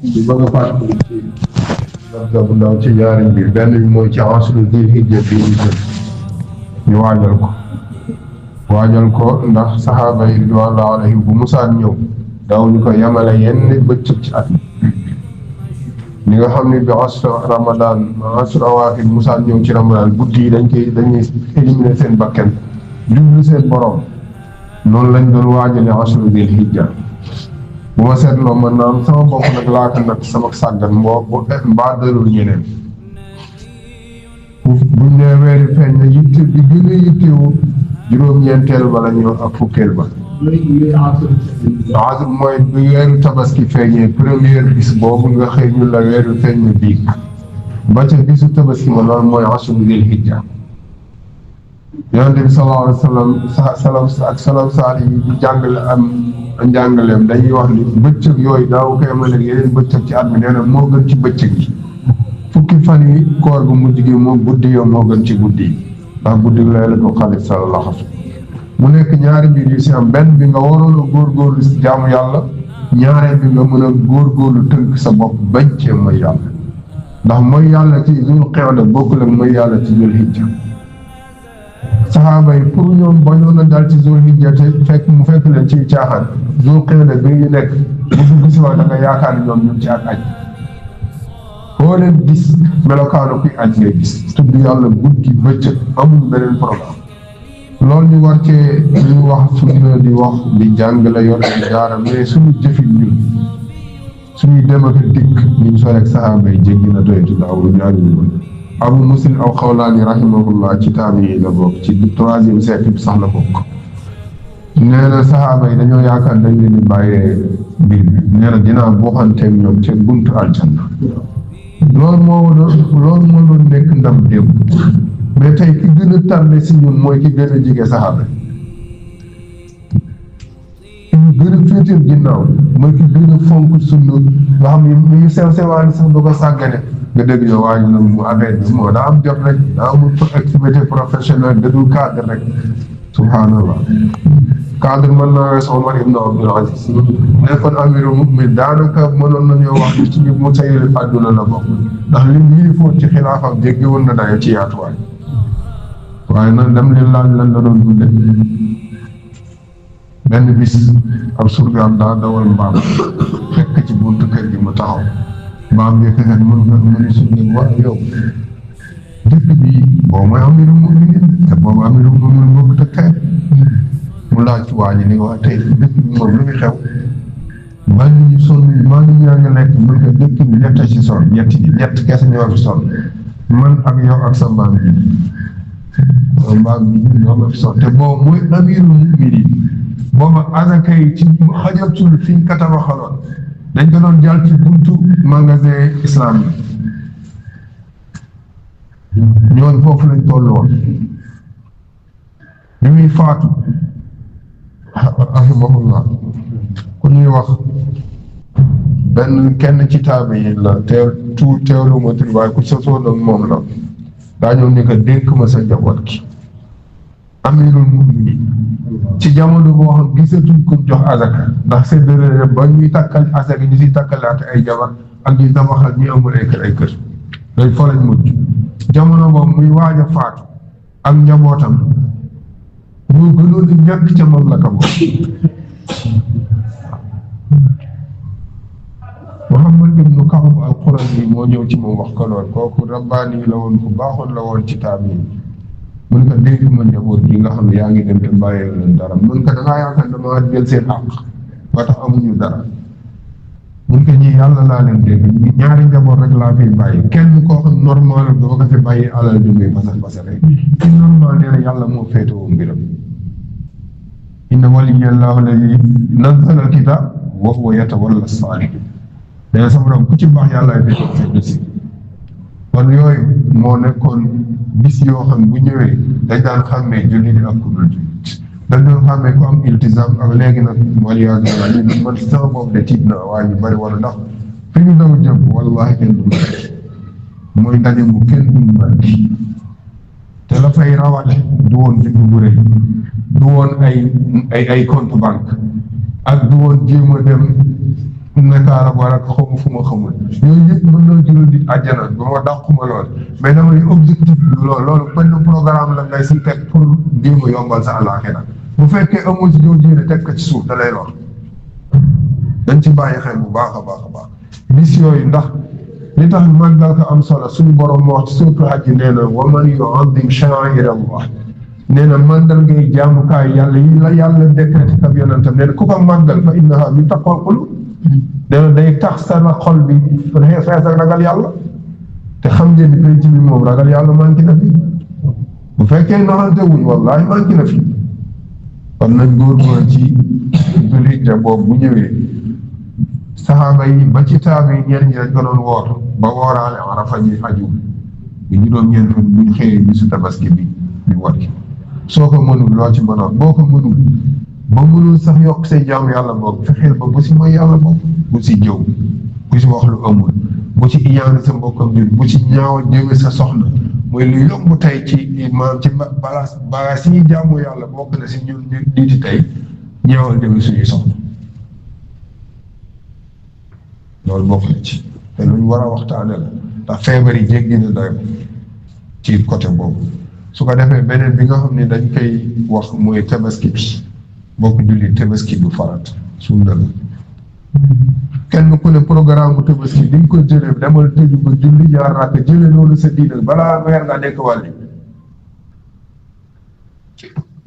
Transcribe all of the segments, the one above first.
di bëgg a fàttali ci nabda bu ndaw ci ñaari mbir benn bi mooy ci asru dil hijja bi ñu waajal ko ndax saxaaba yi ridwanullahi alayhim bu musaan ñëw daaw ñu ko yemale yenn bëccëg ci at li nga xam ne bi asru ramadan asru awaakir musaan ñëw ci ramadan guddi yi dañuy éliminer seen bakken jublu seen borom noonu lañ doon waajale asru dil hijja bu ma seetloo man naam sama bopp nag laata nag sama sàggan mbaa dalul ñeneen buñ nee weeri feeñ na yitte bi gën a yittewu juróom-ñeenteel ba la ñëw ak fukkeel ba asr mooy bi weeru tabaski feeñee première bis boobu nga xëy ñu la weeru feeñ na biig ba ca bisu tabaski ma loolu mooy asru dil hijja yonente bi sallallahu alayhi wa sallam ak salaf saali yi di jàngale am njàngaleem dañuy wax ni bëccëg yooyu daaw koy amal ak yeneen bëccëg ci at mi nee na moo gën ci bëccëg yi fukki fan yi koor gu mujj gi moo guddi yoo moo gën ci guddi yi ndax guddi laylatul qadr sallallahu alayhi mu nekk ñaari mbir yu si am benn bi nga waroon a góorgóorlu si jaamu yàlla ñaareel bi nga mën a góorgóorlu tënk sa bopp bañ cee mooy yàlla ndax mooy yàlla ci zul qa'da bokkul ak mooy yàlla ci zul hijja saxaaba yi pour ñoom bañoon a dal ci zul hijja te mu fekk leen ci caaxaan zul qa'da bi ñu nekk bu dugg si wax da nga yaakaar ni ñoom ñu ci ak aj boo leen gis melokaanu kuy aj ngay gis tudd yàlla guddi bëccëg amul beneen programme loolu ñu war cee ñu wax sunna di wax di jàngale yor di jaara mais suñu jëfin ñun suñuy dem ak dikk ñu sore ak saxaaba yi jéggi na doytu daaw ñaari ñu Abu Muslim aw Xawlaani rahimahullah ci taabi yi la bokk ci troisième siècle bi sax la bokk nee na saxaaba yi dañoo yaakaar dañ leen di bàyyee mbir bi nee na dinaa booxanteeg ñoom ca buntu aljanna loolu moo doon nekk ndam démb mais tey ki gën a tànne si ñun mooy ki gën a jege saxaaba ki ñu gën a féeteel ginnaaw mooy ki gën a fonk sunna nga xam ne ñu sew sewaani sax du ko sàggane nga dégg yow waa ñu nag mu affaire bi moo daa am jot rek daa amul activité professionnelle da dul cadre rek subhanallah cadre mën naa wees Omar ibn Abdul Aziz nekkoon amiru mu'minin daanaka mënoon nañoo wax ni ci ñu mu sayil àdduna la bokk ndax li ñuy fóot ci xilaafam jéggi woon na dayo ci yaatuwaay waaye nag dem leen laaj lan la doon dunde benn bis ab surgaam daa dawal mbaam fekk ci buntu kër gi mu taxaw mbaam yëkk kat mën nga mën suñu wax yow dëkk bi boo mooy amiru mu'minin te boobu amiru mu'minin bokk te kay mu laaj ci waa ji ni wax tey dëkk bi moom lu ngi xew maa ngi sonn maa ngi ñaa ngi lekk mën nga dëkk bi ñett ci sonn ñett kese ñoo fi sonn man ak yow ak sa mbaam bi mbaam bi ñun ñoo fi sonn te boobu mooy amiru mu'minin booba azaka yi ci xajatul fi ñu kataba xaloon dañ ko doon jàll ci buntu magasin islam yi ñoon foofu lañ toll woon bi muy faatu rahimahullah ku ñuy wax kenn ci taabi yi la teewlu ma tur waaye ku sosoon ak moom la daa ñëw ni ko dénk ma sa njaboot gi amirul mu'minin ci jamono boo xam gisatuñ ko jox azaka ndax séddale ba ñuy takkal azaka ñu siy takkalaate ay jabar ak ñuy tabaxal ñi amul ay kër loolu fa lañ mujj jamono boobu muy waaj a faatu ak njabootam ñoo gënoon di ñàkk ca mamlaka boobu Muhammad ibnu Kaab al-Qurazi moo ñëw ci moom wax ko lool kooku rabbaani la woon ku baaxoon la woon ci taami mun ko dénk ma njaboot gi nga xam ne yaa ngi dem te bàyyi leen dara mun ko dangaa yaakaar damaa jël seen àq ba tax amuñu dara mun ko ñii yàlla laa leen dégg ñaari njaboot rek laa fi bàyyi kenn koo xam normal doo ko fi bàyyi alal ju muy basal rek ki normal nee na yàlla moo féetewoo mbiram inna waliyallahu alladi nazzala alkitab wa huwa yatawalla salihin nee na sama borom ku ci baax yàlla ay féetewoo si kon yooyu moo nekkoon bis yoo xam bu ñëwee dañ daan xàmmee jullit ak ku dul jullit dañ doon xàmmee ku am iltizam ak léegi nag waliyaadu billah ñu man sama bopp de tiit na waaye ñu bëri wala ndax fi ñu daw jëm wallahi kenn du mooy ndaje mu kenn du mën te la fay rawale du woon fi bu rëy du woon ay compte banque ak du woon jéem a dem nekkaara wala xamu fu ma xamul yooyu yëpp mën na jural nit àjjana ba ma dàquma lool mais dama ne objectif bi loolu benn programme la ngay si teg pour jéem a yombal sa àllaaxira bu fekkee amoo ci doo jéene teg ko ci suuf da lay lor dañ ci bàyyi xel bu baax a baax a baax bis yooyu ndax li tax màggal ko am solo suñu borom moo wax ci surtout hajj nee na wa man yu'azzim sha'a'ira Allah nee na mandal ngay jaamukaay yàlla yi la yàlla décrété ak yonentam nee na ku ko màggal fa innaha min taqwal qulub nee na day tax sa xol bi fees ak ragal yàlla te xam ngeen ni penc bi moom ragal yàlla manqué na fi bu fekkee naxante wuñ wallaahi manqué na fi kon nañ góorgóorlu ci Zulhijja boobu bu ñëwee saxaaba yi ba ci taaba yi ñenn ñi dañ ko doon woor ba wooraale Arafa ñi aju bu juróom-ñeent fan buñ xëyee bisu tabaski bi ñu wari soo ko mënul loo ci mënoon boo ko mënul ba mënul sax yokk say jaamu yàlla boog fexeel ba bu si mooy yàlla boog bu si jëw bu si wax lu amul bu ci iñaane sa mbokkam jur bu ci ñaaw jëme sa soxna mooy lu yomb tey ci maam ci bagaas yi jaamu yàlla bokk na si ñun ñu diiti tey ñaawal jëme suñuy soxna loolu bokk na ci te luñ war a waxtaane la ndax feebar yi jéggi na dayo ci côté boobu su ko defee beneen bi nga xam ne dañ koy wax mooy tabaski bi bokk julli tabaski du farat sunna la kenn ku ne programme bu tabaski di nga ko jëlee demal tëju ko julli ñaar rakk jëlee loolu sa diina balaa weer nga nekk wàlli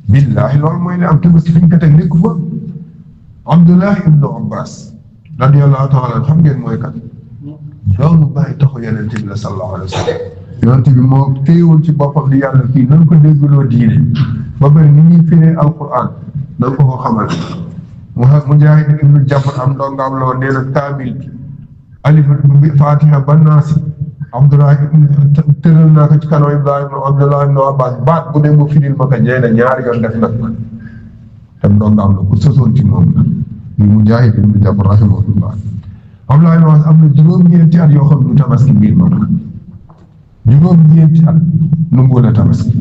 billaahi loolu mooy ne am tabaski fi ñu ko teg nekku fa Abdullah ibnu Abbas radiyallahu taala xam ngeen mooy kat doomu bàyyi taxu yonent bi la sallallahu alayhi wa sallam yonent bi moo téyewoon ci boppam di yàlla kii nan ko déggloo diine ba bëri ni ñuy firee alquran nan ko ko xamal Mujaahid ibnu Jabr am ndongaam loo nee na kaamil bi alif bi fatiha ba naasi Abdullah tëral naa ko ci kanam Abdullah ibnu Abbas baat bu ne mu firil ma ko ñee na ñaari yoon def nag man te ndongaam la ku sosoon ci moom la muy Mujaahid ibnu Jabr rahimahullah Abdullah ibnu Abbas am na juróom-ñeenti at yoo xam du tabaski biir Makka juróom-ñeenti at nangu la tabaski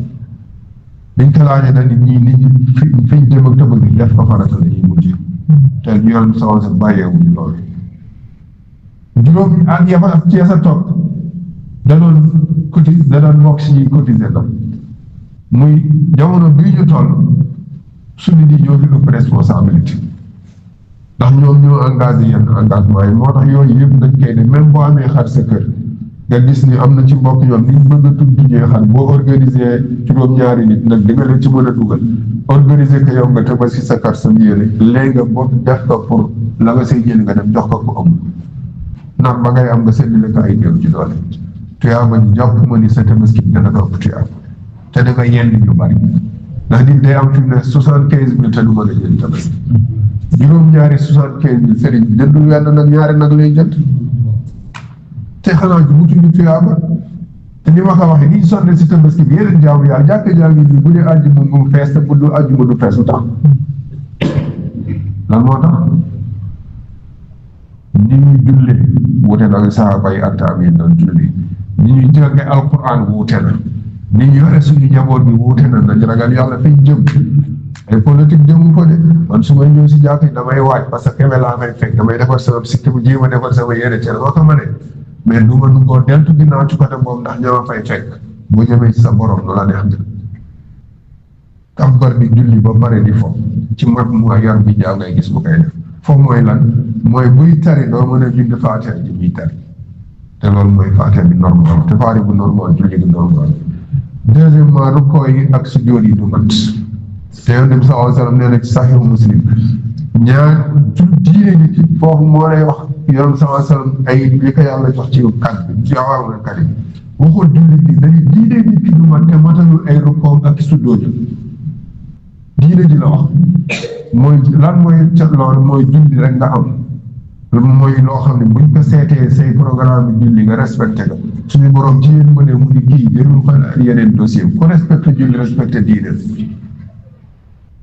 biñ ko laajee dañ ñii nit ñi fiñ jëm ak tabaski def ko farata la ñuy mujj te yoon sama sa bàyyeewuñu loolu juróom at ya fa ci sa toog da doon bokk si ñuy cotiser la muy jamono bii ñu toll suñu di ñoo fi ëpp responsabilité ndax ñoom ñoo engagé yenn engagement yi moo tax yooyu yëpp dañ koy def même boo amee xar sa kër nga gis ni am na ci mbokk ñoom ni ñu bëgg a tuddee xar boo organisé juróom-ñaari nit nag di nga leen ci mën a dugal organisé ko yow nga tabaski sa kar sa yére léegi nga boo def ko pour la nga say jël nga dem jox ko ko amul ndax ba ngay am nga séddale ko ay néew ci doole tuyaaba ji jàpp ma ni sa tabaski dana ko ëpp tuyaaba te da nga yenn ñu bari ndax nit day am fi mu ne 75 000 te du mën a jënd tabaski juróom-ñaari 75 000 sëriñ jëndul wenn nag ñaari nag lay jënd te xanaa ji mutuñu tuyaaba te ni ma ko waxee ni sonne si tabaski bi yeneen jaamu yàlla jàkk jàngi bi bu dee àjjuma mu fees te bu dul àjjuma du fees lu tax lan moo tax ni ñuy jullee wuute na saaba yi ak tabiin doon julli ni ñuy jànge alquran wuute na ni ñu yore suñu njaboot bi wuute na nañ ragal yàlla fiñ jëm ay politique jëmu fa de man su may ñëw si jàkk yi damay waaj parce que keme laa fay fekk damay defar sama sikki bu jéem a defar sama yére ci loo ko ma ne mais du ma nungoo deltu ginnaaw ci côté boobu ndax ñoo fay fekk boo jëmee ci sa borom nu la neex nga kàmbar di julli ba pare di fo ci mag mu yar bi jaa ngay gis bu koy def fo mooy lan mooy buy tari doo mën a bind faatiha ji buy tari te loolu mooy faatiha bi normal te faari bu normal julli bi normal deuxièmement rukkoo yi ak sujjóot yi du mat te Yonent bi sallallahu alayhi wa sallam nee na ci Sahih Muslim ñaar diine gi ci foofu moo lay wax Yonent bi sallallahu alayhi wa sallam ay li ko yàlla jox ci kàddu bi jawaabul kalim waxul julli bi dañuy diine gi ci du mat te matalul ay rukkoo ak sujjóot diine ji la wax mooy lan mooy ca loolu mooy julli rek nga am mooy loo xam ne buñ ko seetee say programme bi julli nga respecté ko suñu borom ci yéen mënee mu ni kii jëlul ko yeneen dossier ku respecté julli respecté diine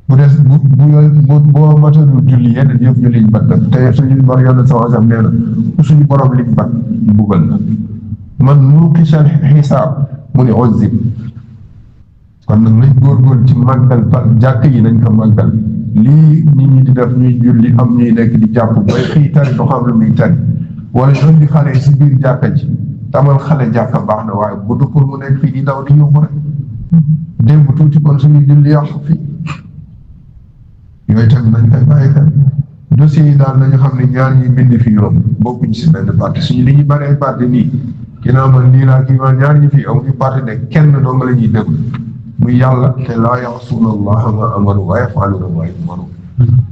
bu des bu boo matalul julli yeneen yëpp ñu liñ bat te suñu bor yoon sama sam nee na suñu borom liñ bat mbugal na man nuqisal xisaab mu ne ozib kon nag nañ góorgóorlu ci màggal fa jàkk yi nañ ko màggal lii nit ñi di def ñuy julli am ñuy nekk di jàpp bay xëy tari du xam lu muy tari wala ñoom di xale si biir jàkka ji tamal xale jàkka baax na waaye bu du pour mu nekk fii di daw di ñëw rek démb tuuti kon suñu julli yàqu fii yooyu tamit nañ koy bàyyi xel dossiers yi daal nañu xam ne ñaar ñuy bind fi ñoom bokkuñ si benn parti suñu li ñu bëree parti nii ginnaaw man nii laa kii ma ñaar ñi fi amuñu parti ne kenn doo nga la ñuy déglu muy yàlla te laa ya'suuna allaha ma amaru wa yaf'aluuna ma yu'maruun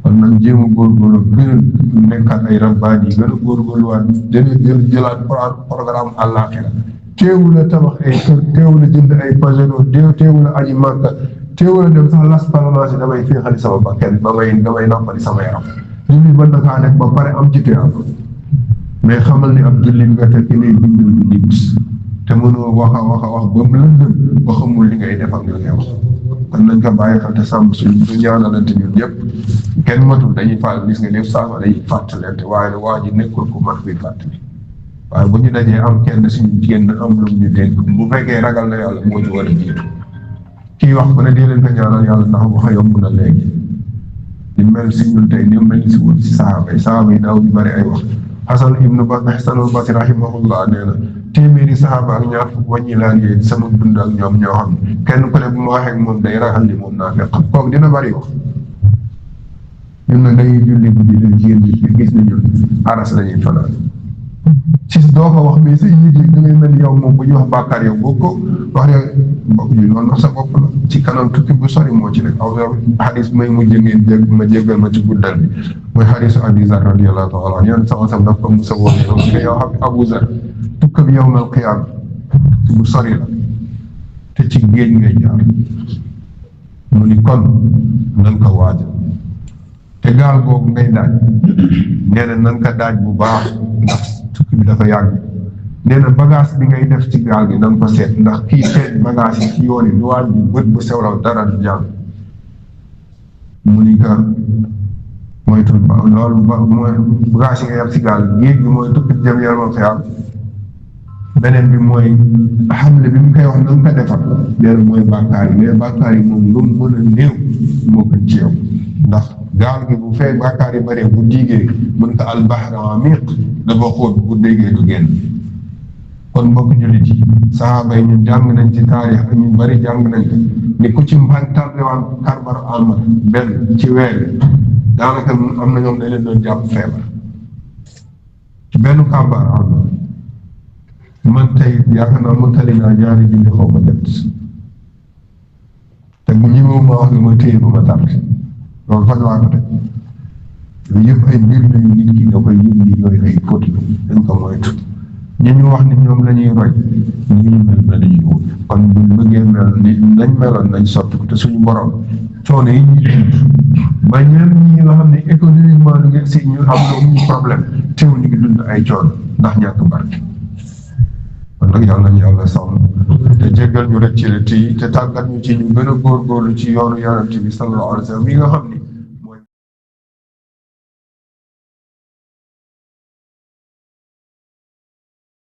kon nañ jéem a góorgóorlu gën a nekkaat ay rabbaani yi gën a góorgóorluwaat jëlaat programme àllaaxira teewul a tabax ay kër teewul a jënd ay pajero teewul a aji màkka teewul a dem sax Las Palmas damay féexali sama bakkan damay noppali sama yaram julli mën na kaa nekk ba pare am ci tuyaab mais xamal ni ab jullit nga te ki lay bindal du nit te mënoo wax a wax ba mu lëndëm ba xamul li ngay def ak li ngay wax kon nañ ko bàyyi xel te sàmm suñu du ñaanalante ñun ñëpp kenn matul dañuy fàttali gis nga lépp saama dañuy fàttalante waaye waa ji nekkul ku mat bi fàttali waaye bu ñu dajee am kenn suñu génn am lu ñu dénk bu fekkee ragal na yàlla moo ci war a jiitu kii wax ko ne dee leen ko ñaanal yàlla ndax wax yomb na léegi di mel si ñun tey ñoom lañu si wut si sahaaba yi daaw ñu bëri ay wax Hasanul Basri rahimahullah nee na téeméeri sahaaba ak ñaar fukk wàññi laa ngi sama dund ak ñoom ñoo xam ne kenn ku ne bu ma waxee ak moom day ragal ni moom naa fekk kooku dina bëri wax ñun nag dañuy julli guddi leen génn gis na ñun aras lañuy fanaan ci doo ko wax mais say yëg-yëg da ngay mel yow moom bu ñuy wax bàkkaar yow boo ko wax yow mbokk yi loolu sa bopp la ci kanam tukki bu sori moo ci nekk aw xadis may mujj ngeen jéggal ma ci guddal bi mooy xadisu Abi Zar radiyallahu taala anhu yéen sama sam daf ko musa woon yow xam Abu Zar tukka bi yawmal qiyaama bu sori la te ci géej ngay jaar mu ni kon nan ko waajal te gaal googu ngay daaj nee na nan ko daaj bu baax ndax tukki bi dafa yàgg nee na bagage bi ngay def ci gaal gi nan ko seet ndax kii seet bagage yi ci yoon yi du waaj bi bët bu sew la dara du jàng mu ni ka moytu loolu mooy bagage yi ngay def ci gaal géej bi mooy tukki jëm yawmal qiyaama beneen bi mooy xamle bi mu koy wax nan ko defar nee na mooy bàkkaar yi mais bàkkaar yi moom lu mu mën a néew moo gën ci yow ndax gaal gi bu fekk bàkkaar yi bëree bu diigee mën ko albahru amiq dafa xóot bu déggee du génn kon mbokk jullit yi sahaaba yi ñu jàng nañ ci taarix ñu bari jàng nañ ko ni ku ci mban tarbiwaan karbar amar benn ci weer daanaka am na ñoom dañ leen doon jàpp feebar ci benn karbar amar man tey yaakaar naa mu tali naa ñaari julli xaw ma jot te bu ñëwee ma wax li ma téye ba ma tànn loolu fan laa ko teg yooyu yëpp ay mbir la yu nit ki da koy yëg ni yooyu ay pot la dañ ko moytu ñi ñu wax ni ñoom la ñuy roy ñi ñu mel na la ñuy wut kon buñ bëggee mel ni nañ meloon nañ sotti ko te suñu borom coono yi ñuy dund ba ñenn ñi nga xam ne économiquement lu ngeen si ñu am ñu problème teew ñu ngi dund ay coono ndax ñàkk barke kon nag yàlla nañu yàlla sàmm te jéggal ñu rek ci rek yi te tàggat ñu ci ñu gën a góorgóorlu ci yoonu yonent bi sallallahu alayhi wa sallam yi nga xam ni